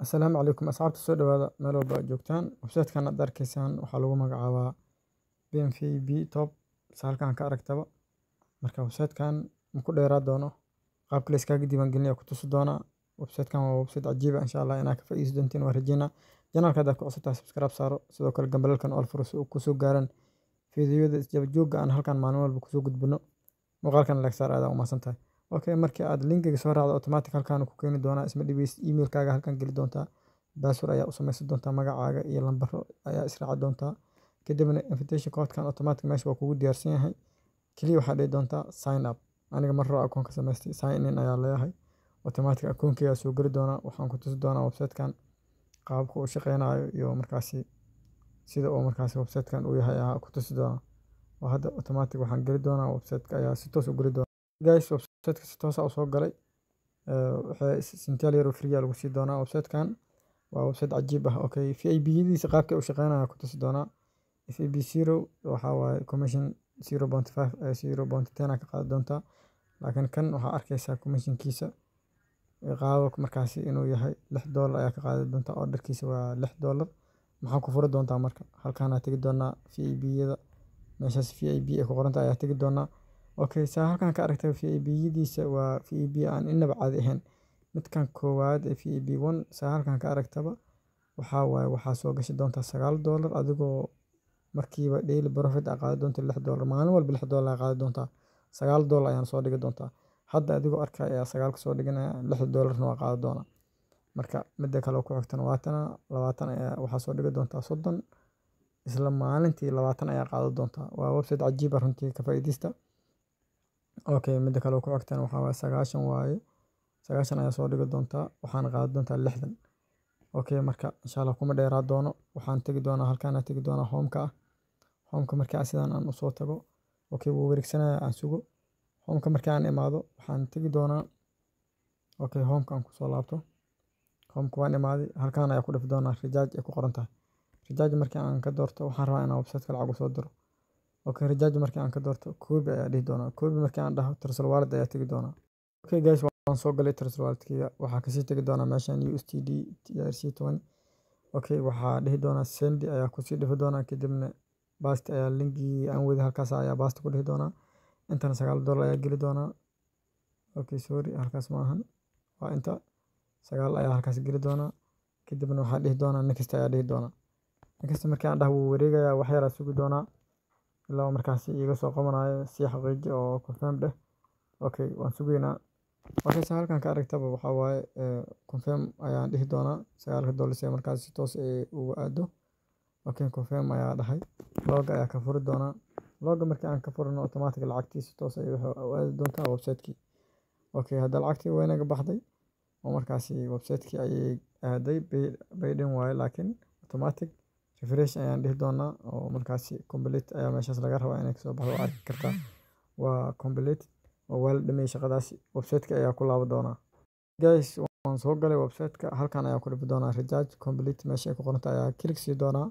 Asalaamu calaykum asxaabta soo dhawaada meel walba aad joogtaan. Website-kan aad arkaysaan waxaa lagu magacaabaa BMVB Top halkan ka aragtaba. Marka website-kan ma ku dheeraa doono qaabka la iskaga diiwaangelinayo ku tusi doona. Website-kan waa website cajiib ah insha Allah inaad ka faa'iideysan doontiin waan rajeynaa. Channel-ka hadda ku cusubtahay subscribe saaro sidoo kale gambalelkan all furo si uu ku soo gaaran fiidiyowyada isdaba joogga aan halkan maalin walba kusoo gudbino. Muuqaalkan like saar aad u mahadsantahay. Okay, markii aad linkiga soo raacdo automatic halkaan ku keeni doona isma dhibays email-kaaga halkan geli doontaa. Password ayaa u samaysan doontaa magacaaga iyo lambaro ayaa israaci doontaa. Kadibna invitation code-kan automatic meesha waa kugu diyaarsan yahay. Kaliya waxaad dhihi doontaa sign up. Aniga mar hore akoonka samaystay sign in ayaa leeyahay. Automatic akoonkayga soo geli doona. Waxaan ku tusi doonaa website-kan qaabka uu shaqeynayo iyo markaasi sida uu markaasi website-kan u yahay ayaa ku tusi doona. Waa hadda automatic waxaan geli doonaa website-ka ayaa si toos u geli doona. Guys, website-ka si toos ah u soo galay. Waxay sintial yar oo free ah lagu sii doonaa website-kan. Waa website cajiib ah. Okay, VIB-yadiisa qaabka uu shaqeynayo ku tusi doona. FIB 0 waxa waaye commission 0.5 0.10 ka qaadi doontaa. Laakiin kan waxaa arkaysaa commission-kiisa qaabka markaasi inuu yahay $6 ayaa ka qaadi doontaa. Order-kiisa waa $6. Maxaa ku furi doontaa marka? Halkaan aad tagi doonaa VIB-yada. Meeshaas VIB ay ku qoran tahay ayaa tagi doonaa. Okay, halkaan ka aragtay VIB-yadiisa waa VIB aan inaba caadi ahayn. Midkan koowaad ee VIB 1 halkaan ka aragtaba waxaa waaye waxaa soo gashi doontaa $9 adigoo markiiba daily profit aad qaadi doonto $6 maalin walba $6 aad qaadi doontaa. $9 ayaan soo dhigi doontaa. Hadda adigoo arkay ayaa 9 ka soo dhiganaya $6 waa qaadi doona. Marka midda kale oo ku xigtana waa 20 ayaa waxaa soo dhigi doontaa 30 isla maalintii 20 ayaa qaadi doontaa. Waa website cajiib ah runtii ka faa'iideysta. Okay, midda kale oo ku xigtana waxaa waaye 90 waaye. 90 ayaa soo dhigi doontaa waxaana qaadi doontaa 60. Okay, marka insha Allah kuma dheeraa doono. Waxaan tagi doonaa halkaan aad tagi doonaa home-ka ah. Home-ka markii sidaan aan u soo tago. Okay, wuu wareegsanaya aan sugo. Home-ka markii aan imaado waxaan tagi doonaa. Okay, home-ka aan ku soo laabto. Home-ka waan imaaday halkaan ayaa ku dhif doonaa recharge ay ku qoran tahay. Recharge markii aan ka doorto waxaan rabaa inaan website-ka lacag u soo diro. Okay, recharge markii aan ka doorto copy ayaa dhihi doonaa. Copy markii aan dhaho Trust Wallet ayaa tagi doonaa. Okay guys, waan soo galay Trust Wallet-kiga. Waxaa kasii tagi doonaa meeshan USDT TRC20. Okay, waxaa dhihi doonaa send ayaa ku sii dhifi doonaa kadibna paste ayaa linkii aan wadi halkaas ayaa paste ku dhihi doonaa. Intana $9 ayaa geli doonaa. Okay, sorry halkaas ma ahan. Waa inta 9 ayaa halkaas geli doonaa. Kadibna waxaa dhihi doonaa next ayaa dhihi doonaa. Next markii aan dhaho wuu wareegaya wax yar aad sugi doonaa. ilaa markaasi iga soo qabanayo si xaqiiqi oo confirm dheh. Okay, waan sugaynaa. Okay, halkaan ka aragtaba waxaa waaye confirm ayaan dhihi doonaa. $9 markaas si toos ugu aado. Okay, confirm ayaa dhahay. Log ayaa ka furi doonaa. Log markii aan ka furno automatic lacagtii si toos u aadi doontaa website-kii. Okay, hadda lacagtii way naga baxday. Oo markaasi website-kii ayay aaday paid-in waaye laakiin automatic refresh ayaan dhihi doonaa oo markaasi complete ayaa meeshaas laga rabaa inay kasoo baxdo arki kartaa. Waa complete oo waa la dhameeyay shaqadaasi. Website-ka ayaa ku laaban doonaa. Guys, waan soo galay website-ka halkaan ayaa ku dhifi doonaa recharge complete meesha ay ku qoran tahay ayaa click sii doonaa.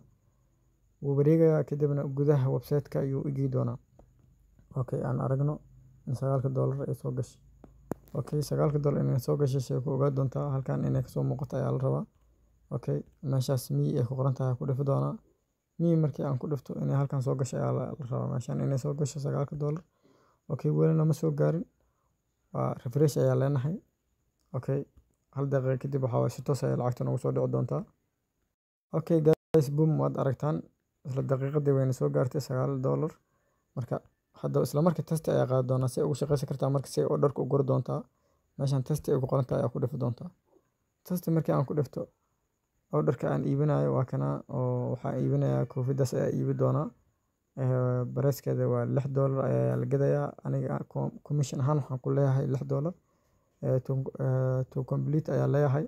Wuu wareegayaa kadibna gudaha website-ka ayuu igi doonaa. Okay, aan aragno in $9 ay soo gashay. Okay, $9 inay soo gashay shay ku ogaa doontaa halkaan inay kasoo muuqato ayaa la rabaa. Okay, meeshaas me ay ku qoran tahay ku dhifi doonaa. Me markii aan ku dhifto inay halkaan soo gashay ayaa la rabaa meeshaan inay soo gasho $9. Okay, weli lama soo gaarin. Waa refresh ayaa leenahay. Okay, hal daqiiqo kadib waxaa waaye si toos ah lacagta noogu soo dhici doontaa. Okay guys, boom waad aragtaan isla daqiiqadii wayna soo gaartay $9. Marka hadda isla markii test ayaa qaadi doonaa si ugu shaqeysan kartaa markii si order-ka u guri doontaa. Meeshaan test ay ku qoran tahay ayaa ku dhifi doontaa. Test markii aan ku dhifto order-ka aan iibinayo waa kana oo waxaan iibinayaa koofidaas ayaa iibi doonaa. Price-keeda waa $6 ayaa la gadayaa. Aniga commission ahaan waxaan ku leeyahay $6. To complete ayaa leeyahay.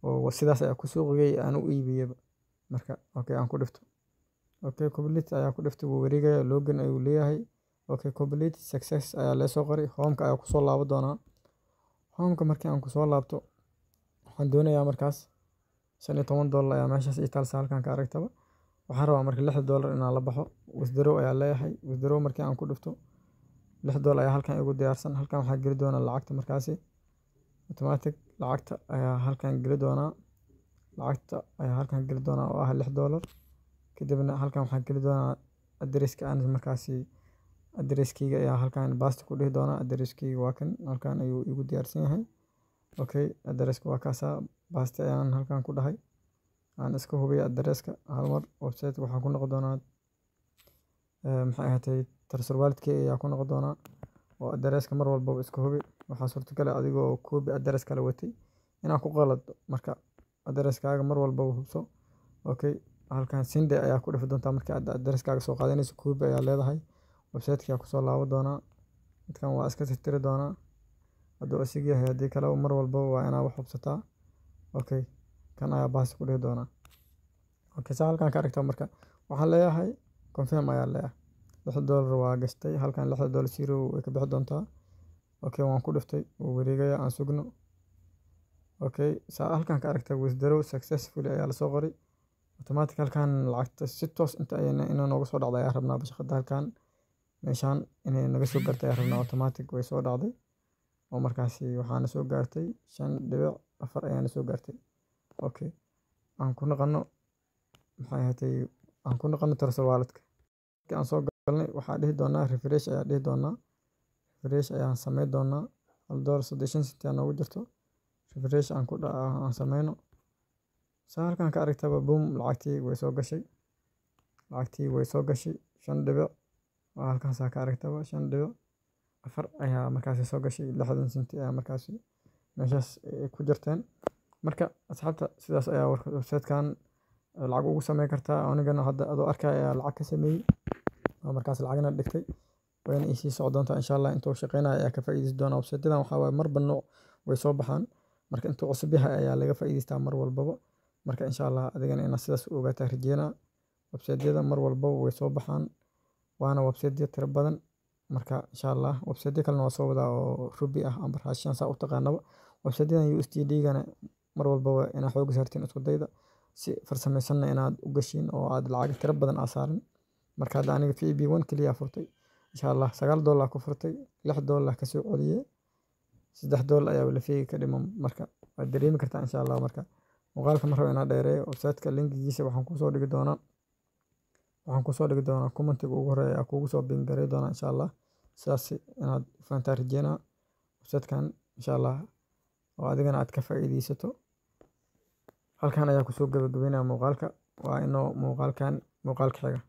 Oo sidaas ayaa ku suuqigay aan u iibiyay. Marka okay aan ku dhifto. Okay, complete ayaa ku dhifto wuu wareegaya login ayuu leeyahay. Okay, complete success ayaa la soo qoray. Home-ka ayaa ku soo laaban doonaa. Home-ka markii aan ku soo laabto waxaan doonayaa markaas $15 ayaa meeshaas ii taal halkaan ka aragtaba. Waxaan rabaa marka $6 inaan la baxo. Withdraw ayaa leeyahay. Withdraw markii aan ku dhifto $6 ayaa halkaan igu diyaarsan. Halkaan waxaa geli doonaa lacagta markaasi automatic lacagta ayaa halkaan geli doonaa. lacagta ayaa halkan geli doonaa oo ah $6. kadibna halkan waxaan geli doonaa addresska aan markaasi addresskayga ayaa halkan baasti ku dhihi doonaa. Addresskayga waa kan, halkan ayuu igu diyaarsan yahay. Okay, addresska waa kaasaa, baasti ayaan halkan ku dhahay. aan iska hubiyo addresska hal mar. Website waxaan ku noqon doonaa maxay ahaatay Treasure Wallet-kii ayaa ku noqon doonaa oo addresska mar walba iska hubi. Waxaa suurtagal ah adigoo copy address kala watay inaan ku qalado, marka addresskaaga mar walba hubso. Okay, halkan send ayaa ku dhifi doontaa marka aad addresskaaga soo qaadanayso. Copy ayaa leedahay, website-ka ayaa kusoo laaban doonaa. midkan waa iska tirtiri doonaa hadduu isig yahay, haddii kale mar walba waa inaa wax hubsataa. Okay, kan ayaa baasti ku dhihi doonaa. Okay, saa halkan ka aragtaa marka waxaan leeyahay confirm ayaa leeyahay. $6 waa gashtay, halkan $6 zero way ka bixi doontaa. Okay, waan ku dhiftay, wuu wareegaya, aan sugno. Okay, saa halkan ka aragtaa withdraw successfully ayaa lasoo qoray. Automatic halkan lacagta si toos inta inay nooga soo dhacday ayaa rabnaa bashqada halkan meeshaan inay naga soo gaartay ayaa rabnaa. Automatic way soo dhacday oo markaasi waxaana soo gaartay $5.4 ayaana soo gaartay. Okay, aan ku noqono maxay ahaatay aan ku noqono Treasure Wallet-ka. Markii aan soo galnay waxaa dhihi doonaa refresh ayaa dhihi doonaa. Refresh ayaan sameyn doonaa. $1.30 ayaa noogu jirto. Refresh aan sameyno. saa halkan ka aragtaba boom, lacagtii way soo gashay. Lacagtii way soo gashay 5 dhibic. waa halkaas ka aragtaba 5.4 ayaa markaasi soo gashay. 60 senti ayaa markaasi meeshaas ku jirteen. Marka asxaabta sidaas ayaa website-kan lacag ugu sameyn kartaa. Anigana hadda adoo arkaya ayaa lacag ka sameeyay oo markaas lacagna dhigtay. wayna isii socon doontaa insha Allah. intuu shaqeynaya ayaa ka faa'iideysan doona. Website-yadan waxaa waaye marba nooc way soo baxaan. marka intuu cusub yahay ayaa laga faa'iideystaa mar walbaba. marka insha Allah adigana inaad sidaas u ogaataa rajeynaa. website-yada mar walba way soo baxaan, waana website-ya tiro badan. marka insha Allah website-ya kalena waa soo wadaa oo Ruby ah ama Russian saa u taqaanaba. website-yadan USDT-gana mar walbaba inaad xoog saartiin isku dayda, si farsamaysanna inaad u gashiin oo aad lacag tiro badan aad saarin. marka hadda aniga FB1 kaliya furtay insha Allah $9 ku furtay, $6 ka soo celiyay, $3 ayaa la fiigi ka dhiman. marka waad dareemi kartaa insha Allah. marka muuqaalka mar rabo inaan dheereeyo. website-ka linkigiisa waxaan kusoo dhigi doonaa commentiga ugu horeeya ayaa kugu soo pin gareyn doonaa insha Allah. sidaas inaad fahantaa rajeynaa website-kan insha Allah oo adigana aad ka faa'iideysato. halkan ayaa kusoo gabagabeynaya muuqaalka. waa inoo muuqaalkan muuqaalka xiga.